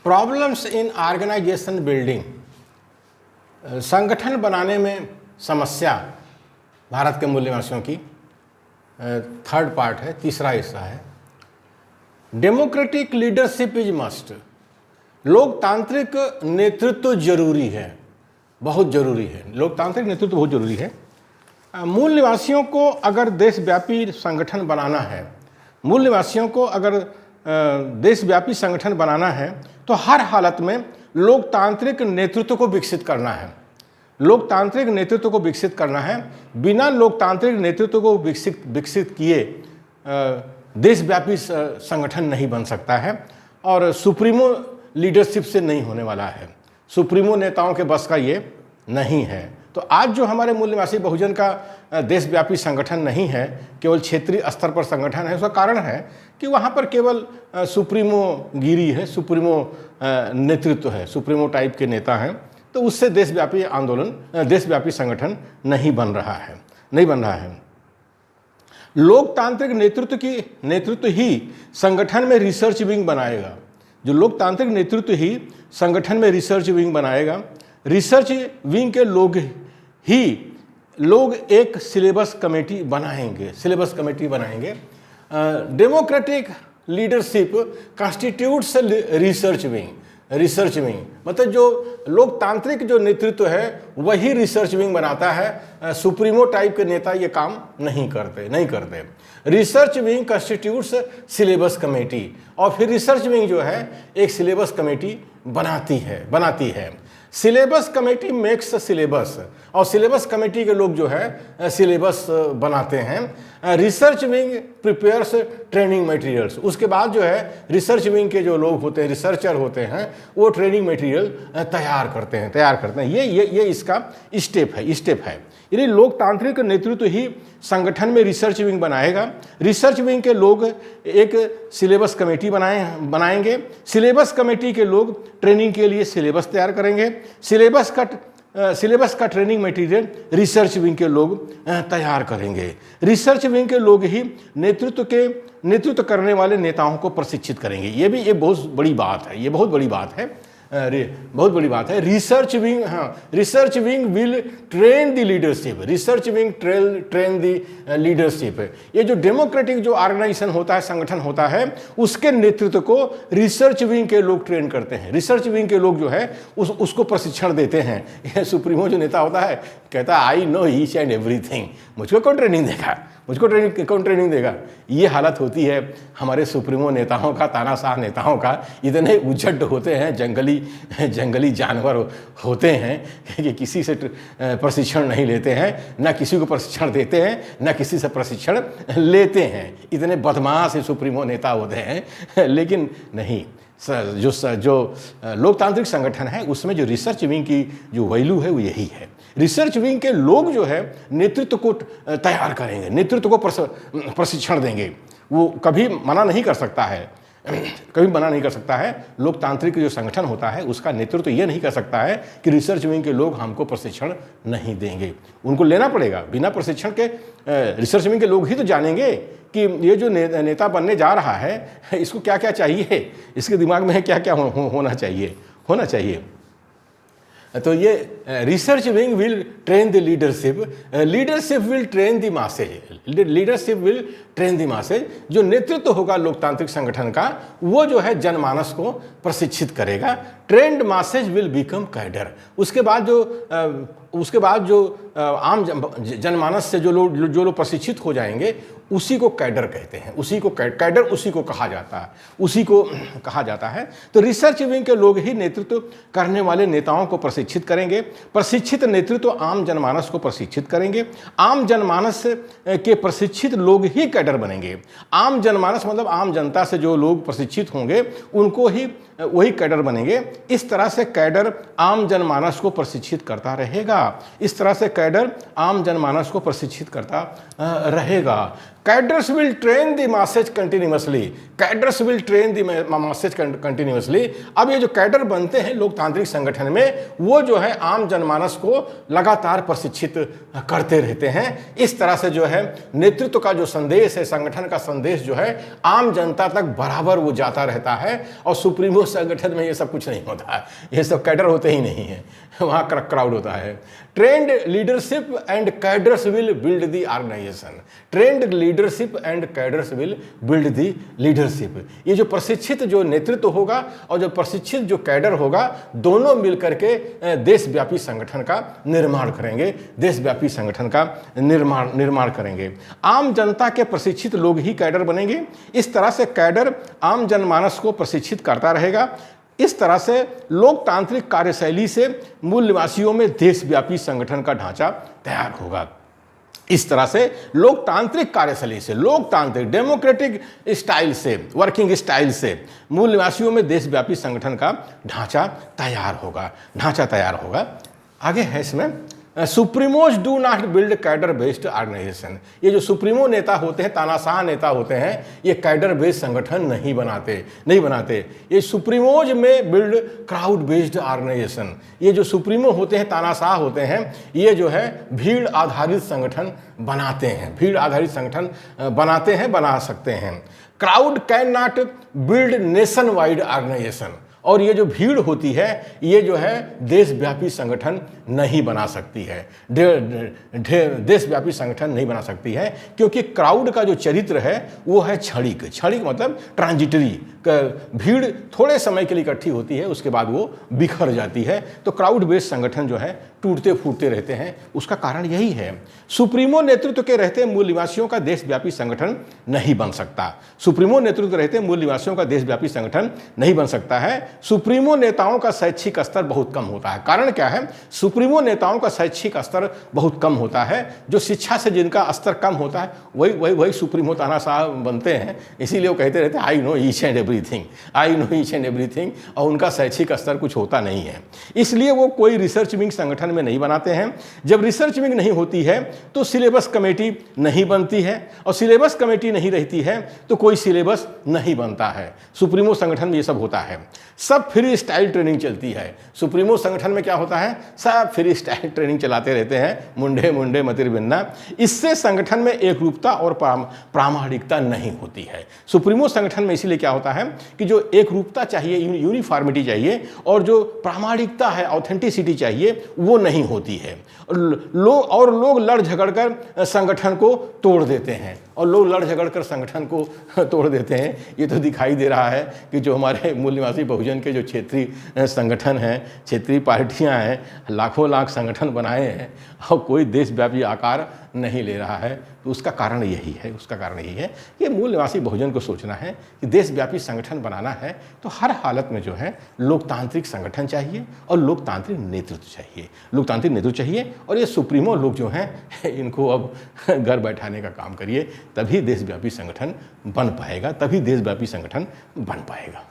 Problems in organisation building, संगठन बनाने में समस्या भारत के मूल निवासियों की थर्ड पार्ट है, तीसरा हिस्सा है। डेमोक्रेटिक लीडरशिप इज मस्ट, लोकतांत्रिक नेतृत्व जरूरी है, बहुत जरूरी है। लोकतांत्रिक नेतृत्व बहुत जरूरी है। मूल निवासियों को अगर देशव्यापी संगठन बनाना है, मूल निवासियों को अगर देशव्यापी संगठन बनाना है तो हर हालत में लोकतांत्रिक नेतृत्व को विकसित करना है। लोकतांत्रिक नेतृत्व को विकसित करना है। बिना लोकतांत्रिक नेतृत्व को विकसित किए देशव्यापी संगठन नहीं बन सकता है और सुप्रीमो लीडरशिप से नहीं होने वाला है। सुप्रीमो नेताओं के बस का ये नहीं है। तो आज जो हमारे मूल निवासी बहुजन का देशव्यापी संगठन नहीं है, केवल क्षेत्रीय स्तर पर संगठन है, उसका कारण है कि वहाँ पर केवल सुप्रीमो गिरी है, सुप्रीमो नेतृत्व है, सुप्रीमो टाइप के नेता हैं। तो उससे देशव्यापी आंदोलन, देशव्यापी संगठन नहीं बन रहा है। लोकतांत्रिक नेतृत्व ही संगठन में रिसर्च विंग बनाएगा। जो लोकतांत्रिक नेतृत्व ही संगठन में रिसर्च विंग बनाएगा। रिसर्च विंग के लोग एक सिलेबस कमेटी बनाएंगे। Democratic leadership constitutes research wing मतलब जो लोकतांत्रिक जो नेतृत्व है वही रिसर्च विंग बनाता है। सुप्रीमो टाइप के नेता ये काम नहीं करते। Research wing constitutes syllabus committee और फिर रिसर्च विंग जो है एक सिलेबस कमेटी बनाती है। सिलेबस कमेटी मेक्स सिलेबस और सिलेबस कमेटी के लोग जो है सिलेबस बनाते हैं। Research wing prepares training materials. उसके बाद जो है रिसर्च विंग के जो लोग होते हैं, रिसर्चर होते हैं, वो ट्रेनिंग मटेरियल तैयार करते हैं। ये इसका स्टेप है। यानी लोकतांत्रिक नेतृत्व ही संगठन में रिसर्च विंग बनाएगा। रिसर्च विंग के लोग एक सिलेबस कमेटी बनाएंगे। सिलेबस कमेटी के लोग ट्रेनिंग के लिए सिलेबस तैयार करेंगे। सिलेबस का ट्रेनिंग मटेरियल रिसर्च विंग के लोग तैयार करेंगे। रिसर्च विंग के लोग ही नेतृत्व करने वाले नेताओं को प्रशिक्षित करेंगे। ये भी एक बहुत बड़ी बात है। Research wing will train the leadership. ये जो डेमोक्रेटिक जो ऑर्गेनाइजेशन होता है, संगठन होता है, उसके नेतृत्व को रिसर्च विंग के लोग ट्रेन करते हैं। रिसर्च विंग के लोग जो है उसको प्रशिक्षण देते हैं। यह सुप्रीमो जो नेता होता है कहता है I know each and everything, मुझको कौन ट्रेनिंग देगा। ये हालत होती है हमारे सुप्रीमो नेताओं का, तानाशाह नेताओं का। इतने उजड़ होते हैं, जंगली जानवर होते हैं कि किसी से प्रशिक्षण नहीं लेते हैं, ना किसी को प्रशिक्षण देते हैं, ना किसी से प्रशिक्षण लेते हैं। इतने बदमाश सुप्रीमो नेता होते हैं। लेकिन नहीं, जो लोकतांत्रिक संगठन है उसमें जो रिसर्च विंग की जो वैल्यू है वो यही है। रिसर्च विंग के लोग जो है नेतृत्व को तैयार करेंगे, नेतृत्व को प्रशिक्षण देंगे। वो कभी मना नहीं कर सकता है। लोकतांत्रिक जो संगठन होता है उसका नेतृत्व ये नहीं कर सकता है कि रिसर्च विंग के लोग हमको प्रशिक्षण नहीं देंगे। उनको लेना पड़ेगा। बिना प्रशिक्षण के रिसर्च विंग के लोग ही तो जानेंगे कि ये जो नेता बनने जा रहा है इसको क्या क्या चाहिए, इसके दिमाग में क्या क्या होना चाहिए। तो ये research wing will train the leadership will train the masses. जो नेतृत्व होगा लोकतांत्रिक संगठन का वो जो है जनमानस को प्रशिक्षित करेगा। Trend masses will become cadre. उसके बाद जो आम जनमानस से जो लोग प्रशिक्षित हो जाएंगे उसी को कैडर कहते हैं। उसी को कहा जाता है। तो रिसर्च विंग के लोग ही नेतृत्व करने वाले नेताओं को प्रशिक्षित करेंगे। प्रशिक्षित नेतृत्व आम जनमानस को प्रशिक्षित करेंगे। आम जनमानस के प्रशिक्षित लोग ही कैडर बनेंगे। आम जनमानस मतलब आम जनता से जो लोग प्रशिक्षित होंगे उनको ही वही कैडर बनेंगे। इस तरह से कैडर आम जनमानस को प्रशिक्षित करता रहेगा। Cadres will train the masses continuously, cadres will train the masses continuously. अब ये जो कैडर बनते हैं लोकतांत्रिक संगठन में, वो जो है आम जनमानस को लगातार प्रशिक्षित करते रहते हैं। इस तरह से जो है नेतृत्व का जो संदेश है, संगठन का संदेश जो है आम जनता तक बराबर वो जाता रहता है। और सुप्रीमो संगठन में ये सब कुछ नहीं होता है, ये सब कैडर होते ही नहीं है, वहाँ क्राउड होता है। Trained leadership and cadres will build the organisation, trained leadership and cadres will build the leadership. ये जो प्रशिक्षित जो नेतृत्व होगा और जो प्रशिक्षित जो कैडर होगा, दोनों मिलकर के देशव्यापी संगठन का निर्माण करेंगे, देशव्यापी संगठन का निर्माण करेंगे। आम जनता के प्रशिक्षित लोग ही कैडर बनेंगे। इस तरह से कैडर आम जनमानस को प्रशिक्षित करता रहेगा। इस तरह से लोकतांत्रिक कार्यशैली से मूल निवासियों में देशव्यापी संगठन का ढांचा तैयार होगा। इस तरह से लोकतांत्रिक कार्यशैली से, लोकतांत्रिक डेमोक्रेटिक स्टाइल से, वर्किंग स्टाइल से मूल निवासियों में देशव्यापी संगठन का ढांचा तैयार होगा। आगे है इसमें, supremos do not build cadre based organisation. ये जो सुप्रीमो नेता होते हैं, तानाशाह नेता होते हैं, ये कैडर बेस्ड संगठन नहीं बनाते। ये सुप्रीमोज में बिल्ड क्राउड बेस्ड ऑर्गेनाइजेशन। ये जो सुप्रीमो होते हैं, तानाशाह होते हैं, ये जो है भीड़ आधारित संगठन बनाते हैं, भीड़ आधारित संगठन बना सकते हैं। Crowd can not build nationwide organisation. और ये जो भीड़ होती है, ये जो है देशव्यापी संगठन नहीं बना सकती है, देशव्यापी संगठन नहीं बना सकती है, क्योंकि क्राउड का जो चरित्र है वो है क्षणिक मतलब ट्रांजिटरी। भीड़ थोड़े समय के लिए इकट्ठी होती है, उसके बाद वो बिखर जाती है। तो क्राउड बेस्ड संगठन जो है टूटते फूटते रहते हैं। उसका कारण यही है, सुप्रीमो नेतृत्व के रहते मूल निवासियों का देशव्यापी संगठन नहीं बन सकता। सुप्रीमो नेतृत्व रहते मूल निवासियों का देशव्यापी संगठन नहीं बन सकता है। सुप्रीमो नेताओं का शैक्षिक स्तर बहुत कम होता है। कारण क्या है? सुप्रीमो नेताओं का शैक्षिक स्तर बहुत कम होता है। जो शिक्षा से जिनका स्तर कम होता है वही सुप्रीमो तानाशाह बनते हैं। इसीलिए वो कहते रहते हैं I know each and everything, और उनका शैक्षिक स्तर कुछ होता नहीं है। इसलिए वो कोई रिसर्च विंग संगठन में नहीं बनाते हैं। जब रिसर्च विंग नहीं होती है तो सिलेबस कमेटी नहीं बनती है, और सिलेबस कमेटी नहीं रहती है तो कोई सिलेबस नहीं बनता है। सुप्रीमो संगठन में ये सब होता है। सब फ्री स्टाइल ट्रेनिंग चलती है। सुप्रीमो संगठन में क्या होता है? सब फ्री स्टाइल ट्रेनिंग चलाते रहते हैं, मुंडे मतिर बिन्ना। इससे संगठन में एकरूपता और प्रामाणिकता नहीं होती है। सुप्रीमो संगठन में इसीलिए क्या होता है कि जो एकरूपता चाहिए, यूनिफॉर्मिटी चाहिए, और जो प्रामाणिकता है, ऑथेंटिसिटी चाहिए, वो नहीं होती है। लोग लड़ झगड़ कर संगठन को तोड़ देते हैं, और लोग लड़ झगड़ कर संगठन को तोड़ देते हैं। ये तो दिखाई दे रहा है कि जो हमारे मूल निवासी बहुजन के जो क्षेत्रीय संगठन हैं, क्षेत्रीय पार्टियां हैं, लाखों लाख संगठन बनाए हैं और कोई देशव्यापी आकार नहीं ले रहा है। तो उसका कारण यही है कि मूल निवासी बहुजन को सोचना है कि देशव्यापी संगठन बनाना है तो हर हालत में जो है लोकतांत्रिक संगठन चाहिए और लोकतांत्रिक नेतृत्व चाहिए। और ये सुप्रीमो लोग जो हैं इनको अब घर बैठाने का काम करिए, तभी देशव्यापी संगठन बन पाएगा।